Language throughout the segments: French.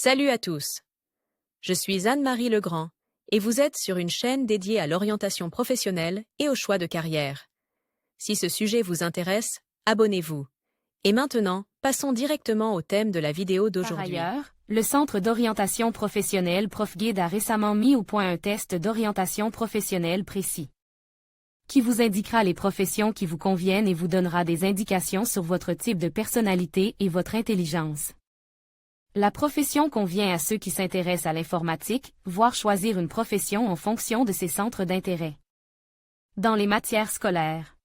Salut à tous. Je suis Anne-Marie Legrand et vous êtes sur une chaîne dédiée à l'orientation professionnelle et au choix de carrière. Si ce sujet vous intéresse, abonnez-vous. Et maintenant, passons directement au thème de la vidéo d'aujourd'hui. Par ailleurs, le Centre d'orientation professionnelle ProfGuide a récemment mis au point un test d'orientation professionnelle précis, qui vous indiquera les professions qui vous conviennent et vous donnera des indications sur votre type de personnalité et votre intelligence. La profession convient à ceux qui s'intéressent à l'informatique, voire choisir une profession en fonction de ses centres d'intérêt. Dans les matières scolaires.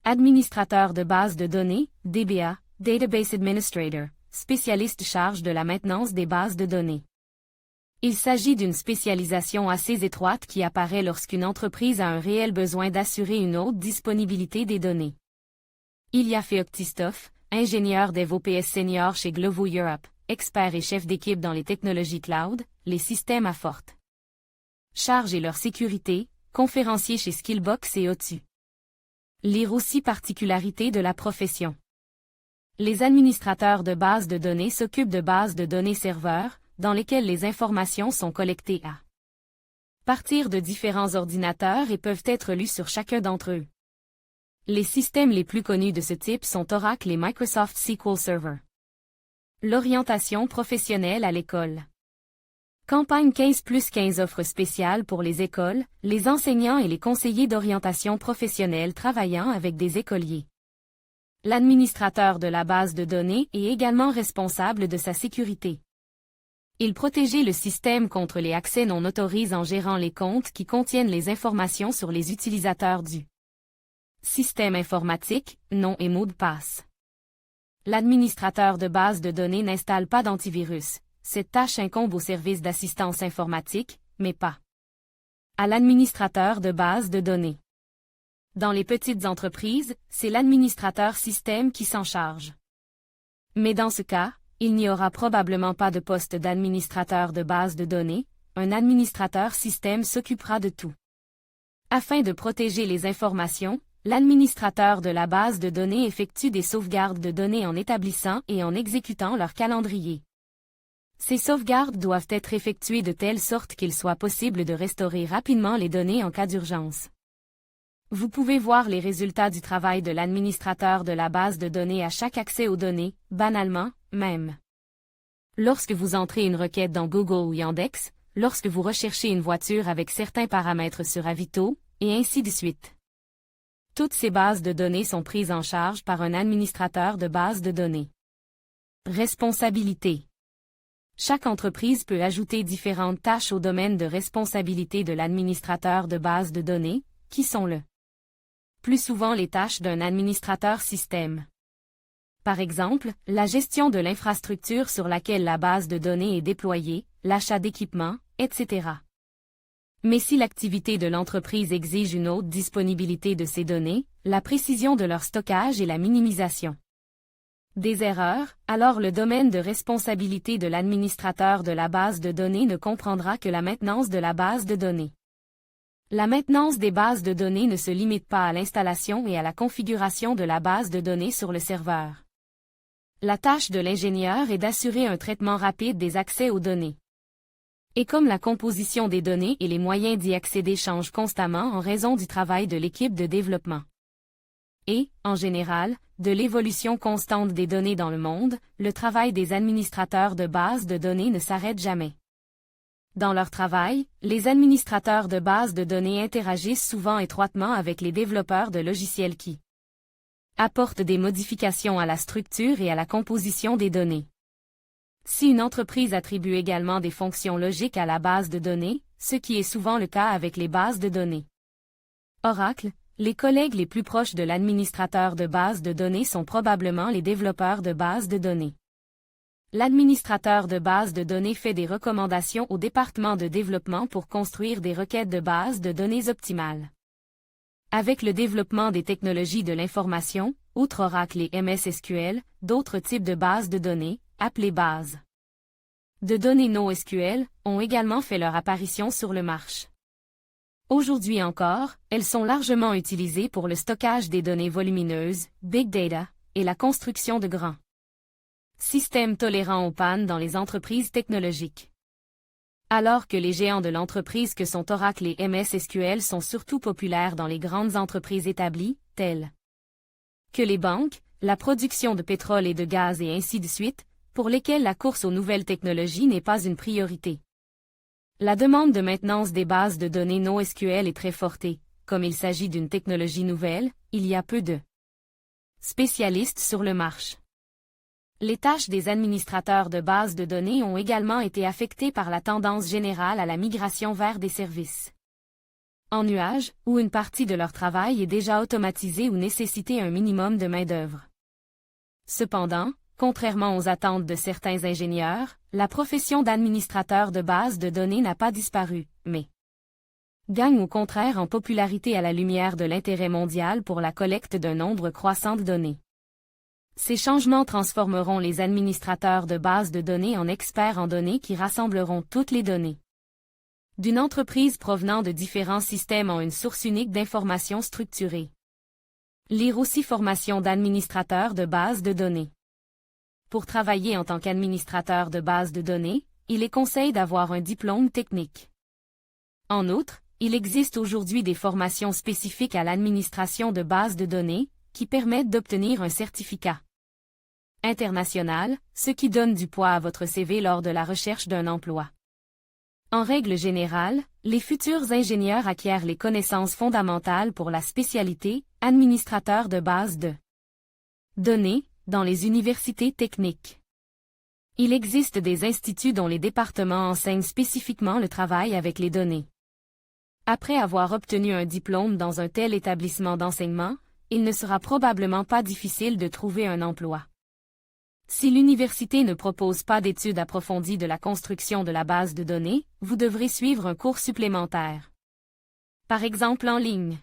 Administrateur de base de données, DBA, Database Administrator, spécialiste charge de la maintenance des bases de données. Il s'agit d'une spécialisation assez étroite qui apparaît lorsqu'une entreprise a un réel besoin d'assurer une haute disponibilité des données. Ilya Feoktistov, ingénieur DevOps senior chez Glovo Europe, expert et chef d'équipe dans les technologies cloud, les systèmes à forte charge et leur sécurité, conférencier chez Skillbox et OTU. Lire aussi particularités de la profession. Les administrateurs de bases de données s'occupent de bases de données serveurs, dans lesquelles les informations sont collectées à partir de différents ordinateurs et peuvent être lues sur chacun d'entre eux. Les systèmes les plus connus de ce type sont Oracle et Microsoft SQL Server. L'orientation professionnelle à l'école. Campagne 15+15 offre spéciale pour les écoles, les enseignants et les conseillers d'orientation professionnelle travaillant avec des écoliers. L'administrateur de la base de données est également responsable de sa sécurité. Il protège le système contre les accès non autorisés en gérant les comptes qui contiennent les informations sur les utilisateurs du système informatique, nom et mot de passe. L'administrateur de base de données n'installe pas d'antivirus. Cette tâche incombe au service d'assistance informatique, mais pas à l'administrateur de base de données. Dans les petites entreprises, c'est l'administrateur système qui s'en charge. Mais dans ce cas, il n'y aura probablement pas de poste d'administrateur de base de données, un administrateur système s'occupera de tout. Afin de protéger les informations, l'administrateur de la base de données effectue des sauvegardes de données en établissant et en exécutant leur calendrier. Ces sauvegardes doivent être effectuées de telle sorte qu'il soit possible de restaurer rapidement les données en cas d'urgence. Vous pouvez voir les résultats du travail de l'administrateur de la base de données à chaque accès aux données, banalement, même. Lorsque vous entrez une requête dans Google ou Yandex, lorsque vous recherchez une voiture avec certains paramètres sur Avito, et ainsi de suite. Toutes ces bases de données sont prises en charge par un administrateur de base de données. Responsabilité. Chaque entreprise peut ajouter différentes tâches au domaine de responsabilité de l'administrateur de base de données, qui sont plus souvent les tâches d'un administrateur système. Par exemple, la gestion de l'infrastructure sur laquelle la base de données est déployée, l'achat d'équipements, etc. Mais si l'activité de l'entreprise exige une haute disponibilité de ces données, la précision de leur stockage et la minimisation des erreurs, alors le domaine de responsabilité de l'administrateur de la base de données ne comprendra que la maintenance de la base de données. La maintenance des bases de données ne se limite pas à l'installation et à la configuration de la base de données sur le serveur. La tâche de l'ingénieur est d'assurer un traitement rapide des accès aux données. Et comme la composition des données et les moyens d'y accéder changent constamment en raison du travail de l'équipe de développement, et, en général, de l'évolution constante des données dans le monde, le travail des administrateurs de bases de données ne s'arrête jamais. Dans leur travail, les administrateurs de bases de données interagissent souvent étroitement avec les développeurs de logiciels qui apportent des modifications à la structure et à la composition des données. Si une entreprise attribue également des fonctions logiques à la base de données, ce qui est souvent le cas avec les bases de données Oracle, les collègues les plus proches de l'administrateur de base de données sont probablement les développeurs de bases de données. L'administrateur de base de données fait des recommandations au département de développement pour construire des requêtes de base de données optimales. Avec le développement des technologies de l'information, outre Oracle et MS SQL, d'autres types de bases de données, appelées bases de données NoSQL, ont également fait leur apparition sur le marché. Aujourd'hui encore, elles sont largement utilisées pour le stockage des données volumineuses, Big Data, et la construction de grands Système tolérant aux pannes dans les entreprises technologiques. Alors que les géants de l'entreprise que sont Oracle et MS SQL sont surtout populaires dans les grandes entreprises établies, telles que les banques, la production de pétrole et de gaz et ainsi de suite, pour lesquelles la course aux nouvelles technologies n'est pas une priorité. La demande de maintenance des bases de données NoSQL est très forte et, comme il s'agit d'une technologie nouvelle, il y a peu de spécialistes sur le marché. Les tâches des administrateurs de bases de données ont également été affectées par la tendance générale à la migration vers des services en nuage, où une partie de leur travail est déjà automatisée ou nécessité un minimum de main-d'œuvre. Cependant, contrairement aux attentes de certains ingénieurs, la profession d'administrateur de bases de données n'a pas disparu, mais gagne au contraire en popularité à la lumière de l'intérêt mondial pour la collecte d'un nombre croissant de données. Ces changements transformeront les administrateurs de bases de données en experts en données qui rassembleront toutes les données d'une entreprise provenant de différents systèmes en une source unique d'informations structurées. Lire aussi formation d'administrateur de bases de données. Pour travailler en tant qu'administrateur de bases de données, il est conseillé d'avoir un diplôme technique. En outre, il existe aujourd'hui des formations spécifiques à l'administration de bases de données, qui permettent d'obtenir un certificat international, ce qui donne du poids à votre CV lors de la recherche d'un emploi. En règle générale, les futurs ingénieurs acquièrent les connaissances fondamentales pour la spécialité « administrateur de bases de données » dans les universités techniques. Il existe des instituts dont les départements enseignent spécifiquement le travail avec les données. Après avoir obtenu un diplôme dans un tel établissement d'enseignement, il ne sera probablement pas difficile de trouver un emploi. Si l'université ne propose pas d'études approfondies de la construction de la base de données, vous devrez suivre un cours supplémentaire. Par exemple en ligne.